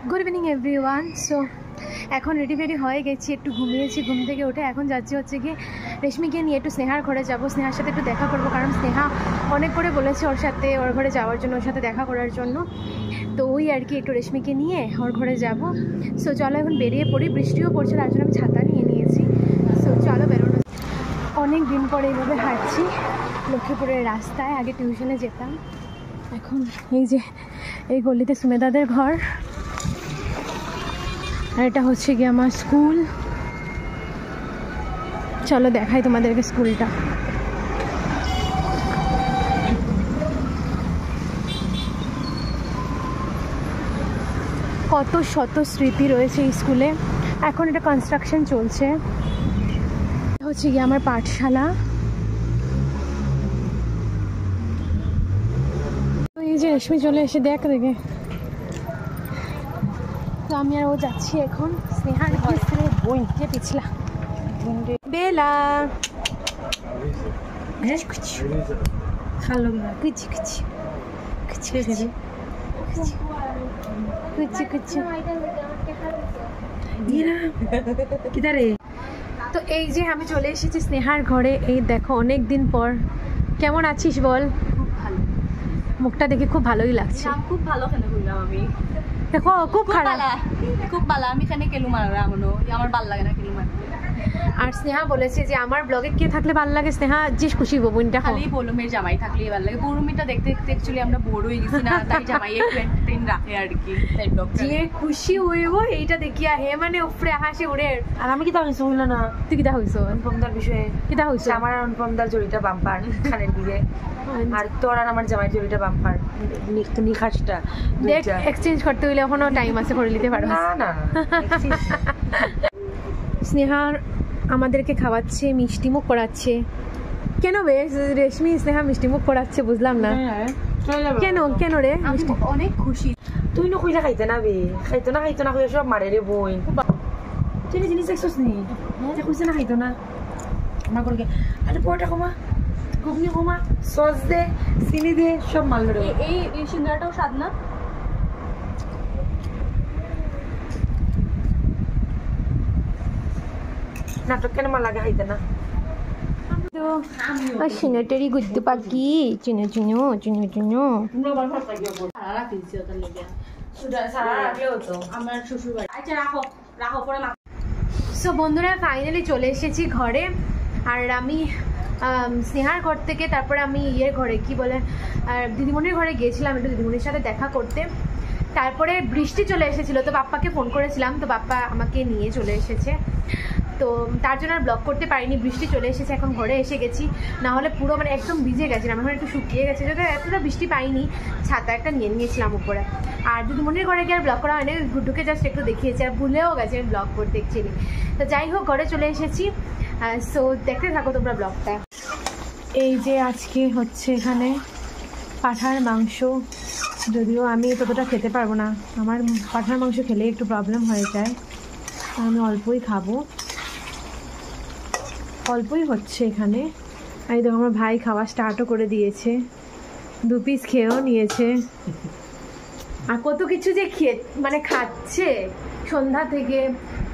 Good evening everyone. So এখন ready হয়ে গেছি, একটু ঘুমিয়েছি, ঘুম থেকে উঠে এখন যাচ্ছি হচ্ছে গিয়ে রেশমিকে নিয়ে একটু স্নেহার ঘরে যাব, স্নেহার সাথে একটু দেখা করবো, কারণ স্নেহা অনেক করে বলেছে ওর সাথে ওর ঘরে যাওয়ার জন্য, ওর সাথে দেখা করার জন্য। তো ওই আর কি একটু রেশমিকে নিয়ে ওর ঘরে যাব। সো চলো এখন বেরিয়ে পড়ি, বৃষ্টিও পড়ছে তার জন্য আমি ছাতা নিয়ে নিয়েছি। সো চলো বেরোনো। অনেক দিন পরে এইভাবে হাঁটছি লক্ষ্মীপুরের রাস্তায়, আগে টিউশনে যেতাম, এখন এই যে এই গলিতে সুমেদাদের ঘর, আর এটা হচ্ছে গিয়ে আমার স্কুল। চলো দেখাই তোমাদেরকে স্কুলটা। কত শত স্মৃতি রয়েছে এই স্কুলে। এখন এটা কনস্ট্রাকশন চলছে। হচ্ছে গিয়ে আমার পাঠশালা। এই যে রেশমি চলে এসে দেখে, তো আমি আর ও যাচ্ছি এখন স্নেহার বই যে পিছলা বেলা খালো কুচি কুচি কুচি কুচি কুচি কুচি। তো এই যে আমি চলে এসেছি স্নেহার ঘরে। এই দেখো অনেক দিন পর। কেমন আছিস বল? খুব ভালো। মুখটা দেখে খুব ভালোই লাগছে। খুব ভালো খেলে করলাম আমি। দেখো খুব খারাপ, খুব ভালো। আমি এখানে কেলু মারা আমার ভাল লাগে না কেলু মারতে। আর স্নেহা বলেছে যে আমার ব্লগে কে থাকলে ভালো লাগে, স্নেহা যে খুশি বোনটা খালি পৌলমের জামাই থাকলেই ভালো লাগে। পৌলমিটা দেখতে দেখতে অ্যাকচুয়ালি আমরা বোর হয়ে গেছি না, তাই জামাই একটু এন্টারটেইন রাখে আর কি। তাই ব্লগ যে খুশি হইব এইটা দেখিয়া হে মানে উপরে হাসি উড়ে। আর আমি কিতা হইছো হইল না? তুই কিতা হইছো অনুপমদার বিষয়ে? কিতা হইছো? আমার অনুপমদার জড়িটা বাম্পার খানের দিকে, আর তোর আর আমার জামাই জড়িটা বাম্পার নিখাসটা। দেখ এক্সচেঞ্জ করতে হইলে এখনো টাইম আছে, করে নিতে পারো। না না স্নেহার আমাদেরকে খাওয়াচ্ছে, মিষ্টিমুখ করাচ্ছে। কেন বে রেশমি স্নেহা মিষ্টিমুখ করাচ্ছে বুঝলাম না কেন কেন রে? অনেক খুশি। তুই না কইলা খাইতে না বে, খাইতো না কইয়া সব মারে রে বই। তুই জিনিস দেখছিস নি? কইছে না খাইতো না আমার করে। আরে পরোটা কমা, ঘুগনি কমা, সস দে, চিনি দে, সব মারলো রে। এই সিঙ্গারাটাও স্বাদ না? নাটক কেন মার লাগে খাইতে না? তো সিনেটারি গুদ্দু পাখি চিনো চিনো চিনো চিনো। সো বন্ধুরা ফাইনালি চলে এসেছি ঘরে। আর আমি স্নেহার ঘর থেকে তারপরে আমি ইয়ের ঘরে কি বলে দিদিমণির ঘরে গিয়েছিলাম একটু দিদিমণির সাথে দেখা করতে। তারপরে বৃষ্টি চলে এসেছিলো, তো বাপ্পাকে ফোন করেছিলাম, তো বাপ্পা আমাকে নিয়ে চলে এসেছে। তো তার জন্য আর ব্লগ করতে পারিনি। বৃষ্টি চলে এসেছে, এখন ঘরে এসে গেছি, না হলে পুরো মানে একদম ভিজে গেছিলাম। এখন একটু শুকিয়ে গেছে, যদি এতটা বৃষ্টি পাইনি, ছাতা একটা নিয়ে নিয়েছিলাম উপরে। আর দিদিমণির ঘরে গিয়ে আর ব্লগ করা হয়নি, গুড্ডুকে জাস্ট একটু দেখিয়েছি, আর ভুলেও গেছে আমি ব্লগ করতে অ্যাকচুয়ালি। তো যাই হোক ঘরে চলে এসেছি। সো দেখতে থাকো তোমরা ব্লগটা। এই যে আজকে হচ্ছে এখানে পাঁঠার মাংস, যদিও আমি ততটা খেতে পারবো না, আমার পাঁঠার মাংস খেলে একটু প্রবলেম হয়ে যায়, আমি অল্পই খাবো, অল্পই হচ্ছে এখানে। আর দেখো আমার ভাই খাওয়া স্টার্টও করে দিয়েছে, 2 পিস খেয়েও নিয়েছে। আর কত কিছু যে মানে খাচ্ছে, সন্ধ্যা থেকে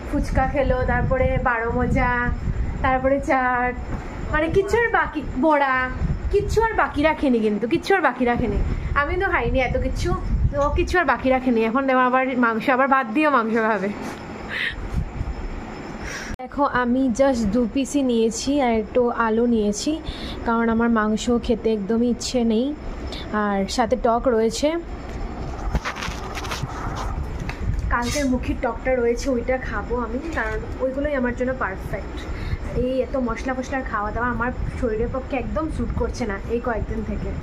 ফুচকা খেলো, তারপরে 12 মজা, তারপরে চাট, মানে কিচ্ছু আর বাকি, বড়া, কিচ্ছু আর বাকি রাখেনি, কিন্তু কিচ্ছু আর বাকি রাখেনি। আমি তো খাইনি এত কিছু, ও কিচ্ছু আর বাকি রাখেনি। এখন দেওয়া আবার মাংস, আবার ভাত দিয়েও মাংস খাবে। দেখো আমি জাস্ট 2 পিসই নিয়েছি আর একটু আলু নিয়েছি, কারণ আমার মাংস খেতে একদমই ইচ্ছে নেই, আর সাথে টক রয়েছে, কালকের মুখির টকটা রয়েছে, ওইটা খাবো আমি, কারণ ওইগুলোই আমার জন্য পারফেক্ট। এই এত মশলা ফসলার খাওয়া দাওয়া আমার শরীরের পক্ষে একদম স্যুট করছে না এই কয়েকদিন থেকে।